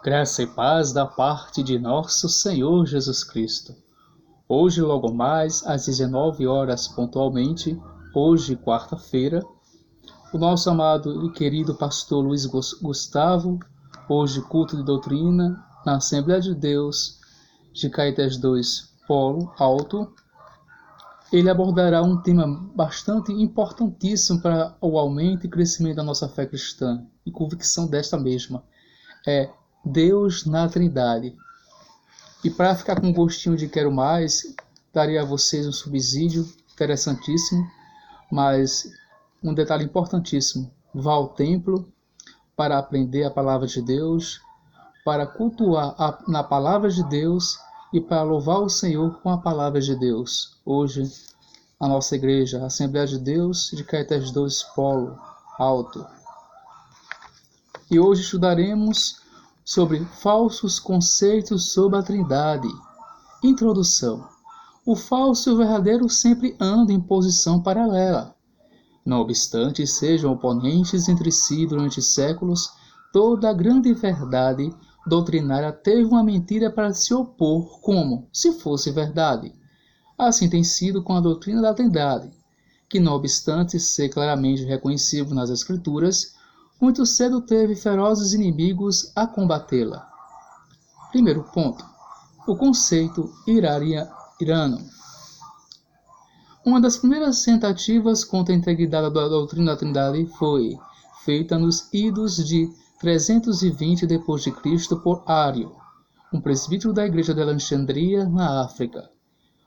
Graça e paz da parte de nosso Senhor Jesus Cristo. Hoje, logo mais, às 19 horas pontualmente, hoje, quarta-feira, o nosso amado e querido pastor Luiz Gustavo, hoje culto de doutrina, na Assembleia de Deus de Caetés 2, Polo Alto, ele abordará um tema bastante importantíssimo para o aumento e crescimento da nossa fé cristã e convicção desta mesma. É Deus na Trindade. E para ficar com gostinho de quero mais, darei a vocês um subsídio interessantíssimo, mas um detalhe importantíssimo: vá ao templo para aprender a palavra de Deus, para cultuar na palavra de Deus e para louvar o Senhor com a palavra de Deus. Hoje, a nossa igreja, a Assembleia de Deus de Caetés 2, Polo Alto. E hoje estudaremos sobre falsos conceitos sobre a Trindade. Introdução. O falso e o verdadeiro sempre andam em posição paralela. Não obstante sejam oponentes entre si durante séculos, toda a grande verdade doutrinária teve uma mentira para se opor como, se fosse verdade. Assim tem sido com a doutrina da Trindade, que não obstante ser claramente reconhecível nas Escrituras, muito cedo teve ferozes inimigos a combatê-la. Primeiro ponto. O conceito iraniano. Uma das primeiras tentativas contra a integridade da doutrina da Trindade foi feita nos idos de 320 d.C. por Ário, um presbítero da igreja de Alexandria, na África.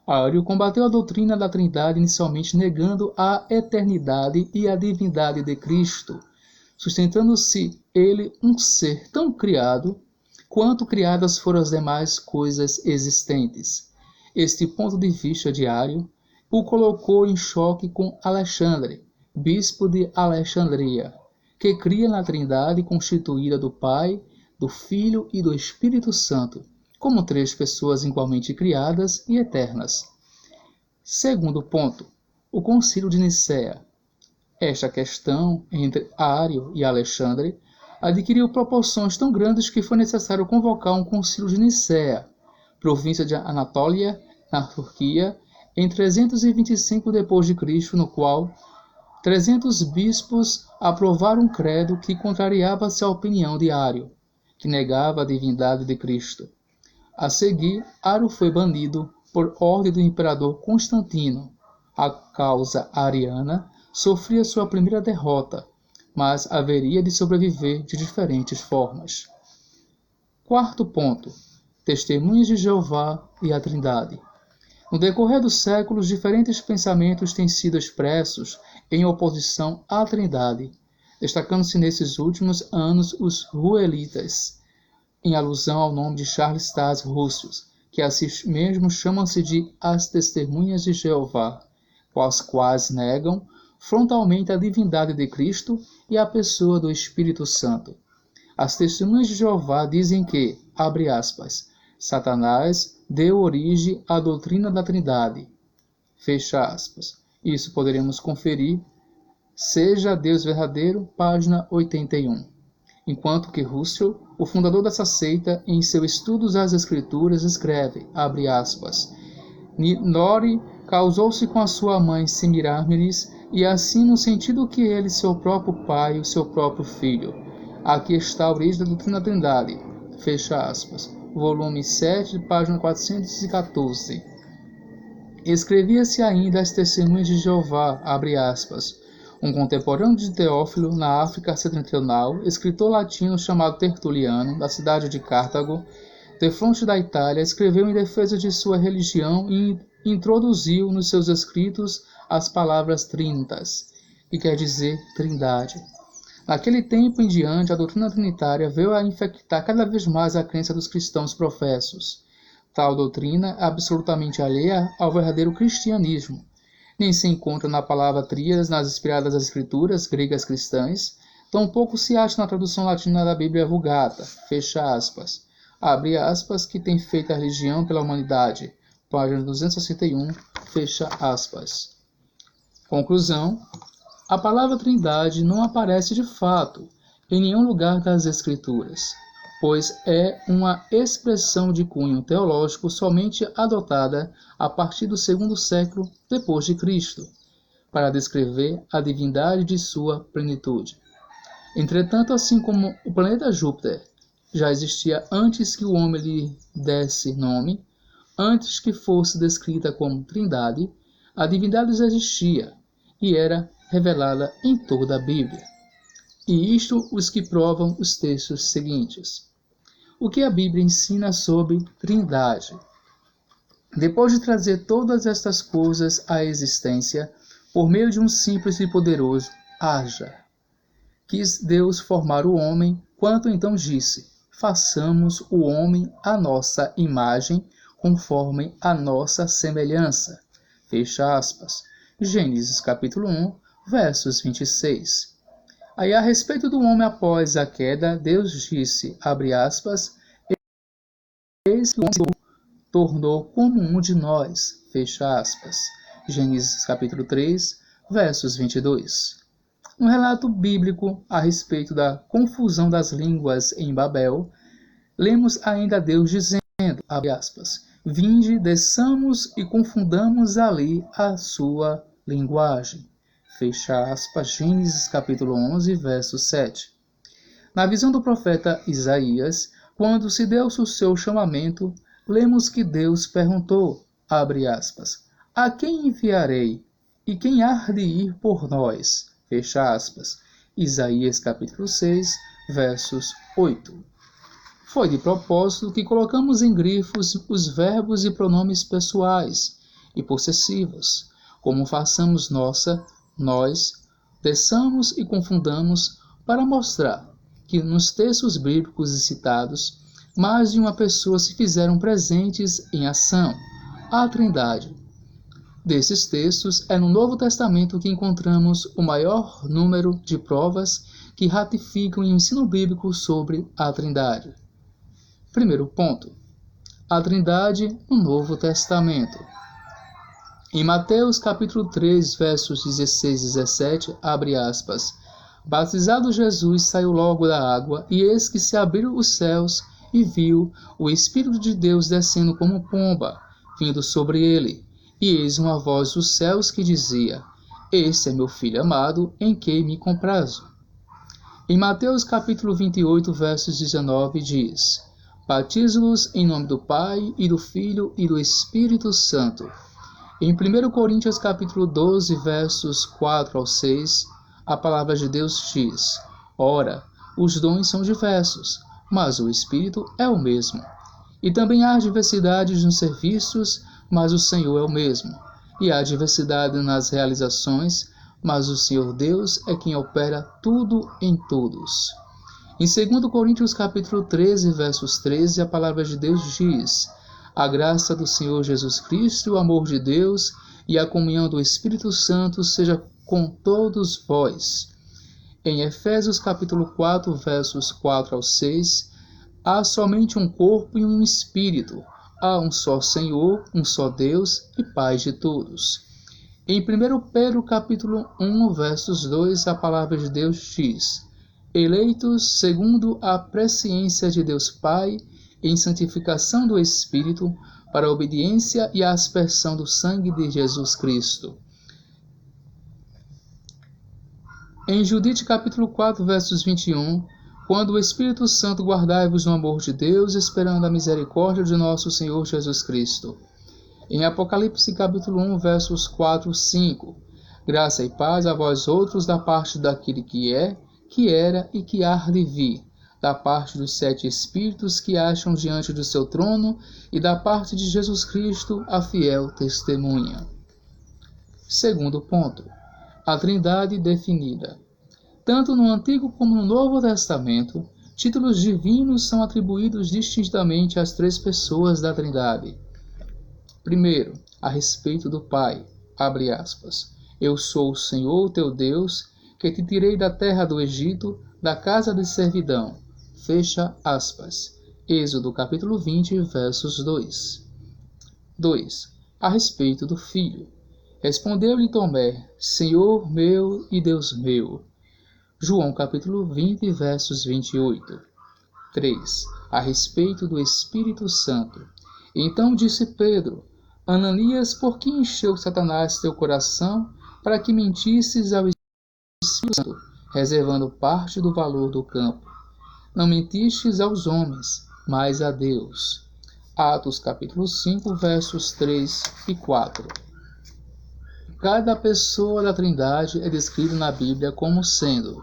Ário combateu a doutrina da Trindade inicialmente negando a eternidade e a divindade de Cristo, sustentando-se ele um ser tão criado quanto criadas foram as demais coisas existentes. Este ponto de vista de Ário o colocou em choque com Alexandre, bispo de Alexandria, que cria na Trindade constituída do Pai, do Filho e do Espírito Santo, como três pessoas igualmente criadas e eternas. Segundo ponto, o Concílio de Nicéia. Esta questão entre Ário e Alexandre adquiriu proporções tão grandes que foi necessário convocar um concílio de Nicéia, província de Anatólia, na Turquia, em 325 d.C., no qual 300 bispos aprovaram um credo que contrariava-se à opinião de Ário, que negava a divindade de Cristo. A seguir, Ário foi banido por ordem do imperador Constantino. A causa ariana sofria sua primeira derrota, mas haveria de sobreviver de diferentes formas. Quarto ponto. Testemunhas de Jeová e a Trindade. No decorrer dos séculos, diferentes pensamentos têm sido expressos em oposição à Trindade, destacando-se nesses últimos anos os Ruelitas, em alusão ao nome de Charles Taze Russell, que a si mesmos chamam-se de as Testemunhas de Jeová, as quais negam frontalmente a divindade de Cristo e a pessoa do Espírito Santo. As Testemunhas de Jeová dizem que, abre aspas, Satanás deu origem à doutrina da Trindade, fecha aspas. Isso poderemos conferir, Seja Deus Verdadeiro, página 81. Enquanto que Russell, o fundador dessa seita, em seu Estudos às Escrituras, escreve, abre aspas, Nori casou-se com a sua mãe Semiramis, e assim no sentido que ele, seu próprio pai e seu próprio filho. Aqui está a origem da doutrina da Trindade, fecha aspas. Volume 7, página 414. Escrevia-se ainda as Testemunhas de Jeová, abre aspas. Um contemporâneo de Teófilo, na África Setentrional, escritor latino chamado Tertuliano, da cidade de Cartago, defronte da Itália, escreveu em defesa de sua religião e introduziu nos seus escritos as palavras trinitas, que quer dizer trindade. Naquele tempo em diante, a doutrina trinitária veio a infectar cada vez mais a crença dos cristãos professos. Tal doutrina é absolutamente alheia ao verdadeiro cristianismo. Nem se encontra na palavra tríades nas inspiradas escrituras gregas cristãs, tampouco se acha na tradução latina da Bíblia Vulgata, fecha aspas. Abre aspas, que tem feito a religião pela humanidade, página 261, fecha aspas. Conclusão. A palavra Trindade não aparece de fato em nenhum lugar das Escrituras. pois é uma expressão de cunho teológico somente adotada a partir do segundo século depois de Cristo, para descrever a divindade de sua plenitude. Entretanto, assim como o planeta Júpiter já existia antes que o homem lhe desse nome, antes que fosse descrita como Trindade, a divindade já existia e era revelada em toda a Bíblia. E isto os que provam os textos seguintes. O que a Bíblia ensina sobre Trindade? Depois de trazer todas estas coisas à existência, por meio de um simples e poderoso haja, quis Deus formar o homem, quanto então disse: façamos o homem à nossa imagem, conforme a nossa semelhança. Fecha aspas. Gênesis capítulo 1, versos 26. Aí, a respeito do homem após a queda, Deus disse, abre aspas, eis que o homem se tornou como um de nós, fecha aspas. Gênesis capítulo 3, versos 22. Um relato bíblico a respeito da confusão das línguas em Babel, lemos ainda Deus dizendo, abre aspas, vinde, desçamos e confundamos ali a sua linguagem. Fecha aspas, Gênesis capítulo 11, verso 7. Na visão do profeta Isaías, quando se deu o seu chamamento, lemos que Deus perguntou, abre aspas, a quem enviarei? E quem há de ir por nós? Fecha aspas. Isaías capítulo 6, versos 8. Foi de propósito que colocamos em grifos os verbos e pronomes pessoais e possessivos, como façamos nós, desçamos e confundamos, para mostrar que nos textos bíblicos citados, mais de uma pessoa se fizeram presentes em ação, a Trindade. Desses textos, é no Novo Testamento que encontramos o maior número de provas que ratificam o ensino bíblico sobre a Trindade. Primeiro ponto. A Trindade no Novo Testamento. Em Mateus capítulo 3, versos 16 e 17, abre aspas, batizado Jesus saiu logo da água, e eis que se abriram os céus, e viu o Espírito de Deus descendo como pomba, vindo sobre ele. E eis uma voz dos céus que dizia, este é meu Filho amado, em quem me comprazo. Em Mateus capítulo 28, versos 19, diz, batizo-os em nome do Pai, e do Filho, e do Espírito Santo. Em 1 Coríntios capítulo 12, versos 4 ao 6, a palavra de Deus diz, ora, os dons são diversos, mas o Espírito é o mesmo. E também há diversidades nos serviços, mas o Senhor é o mesmo. E há diversidade nas realizações, mas o Senhor Deus é quem opera tudo em todos. Em 2 Coríntios capítulo 13, versos 13, a palavra de Deus diz, a graça do Senhor Jesus Cristo, o amor de Deus e a comunhão do Espírito Santo seja com todos vós. Em Efésios capítulo 4, versos 4 ao 6, há somente um corpo e um espírito, há um só Senhor, um só Deus e Pai de todos. Em 1 Pedro capítulo 1, versos 2, a palavra de Deus diz, eleitos segundo a presciência de Deus Pai, em santificação do Espírito, para a obediência e a aspersão do sangue de Jesus Cristo. Em Judite capítulo 4, versos 21, quando o Espírito Santo guardai-vos no amor de Deus, esperando a misericórdia de nosso Senhor Jesus Cristo. Em Apocalipse capítulo 1, versos 4 e 5, graça e paz a vós outros da parte daquele que é, que era e que há de vir, da parte dos 7 Espíritos que acham diante do seu trono e da parte de Jesus Cristo, a fiel testemunha. Segundo ponto. A Trindade definida. Tanto no Antigo como no Novo Testamento, títulos divinos são atribuídos distintamente às 3 pessoas da Trindade. Primeiro, a respeito do Pai, abre aspas, eu sou o Senhor teu Deus, que te tirei da terra do Egito, da casa de servidão. Fecha aspas. Êxodo capítulo 20, versos 2. 2. A respeito do Filho. Respondeu-lhe Tomé, Senhor meu e Deus meu. João capítulo 20, versos 28. 3. A respeito do Espírito Santo. Então disse Pedro: Ananias, por que encheu Satanás teu coração para que mentisses ao Espírito Santo, reservando parte do valor do campo? Não mentistes aos homens, mas a Deus. Atos capítulo 5, versos 3 e 4. Cada pessoa da Trindade é descrita na Bíblia como sendo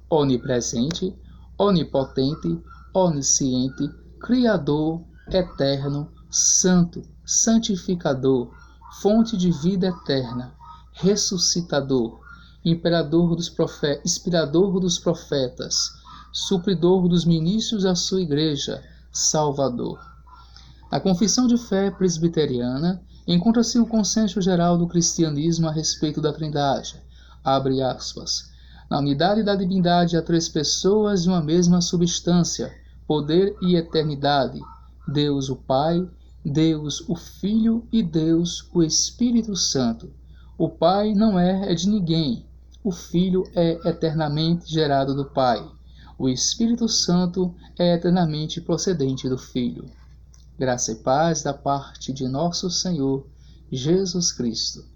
onipresente, onipotente, onisciente, criador, eterno, santo, santificador, fonte de vida eterna, ressuscitador, inspirador dos profetas, supridor dos ministros da sua igreja, salvador. Na Confissão de Fé Presbiteriana, encontra-se o consenso geral do cristianismo a respeito da Trindade. Abre aspas. Na unidade da divindade há três pessoas de uma mesma substância, poder e eternidade. Deus o Pai, Deus o Filho e Deus o Espírito Santo. O Pai não é de ninguém. O Filho é eternamente gerado do Pai. O Espírito Santo é eternamente procedente do Filho. Graça e paz da parte de nosso Senhor Jesus Cristo.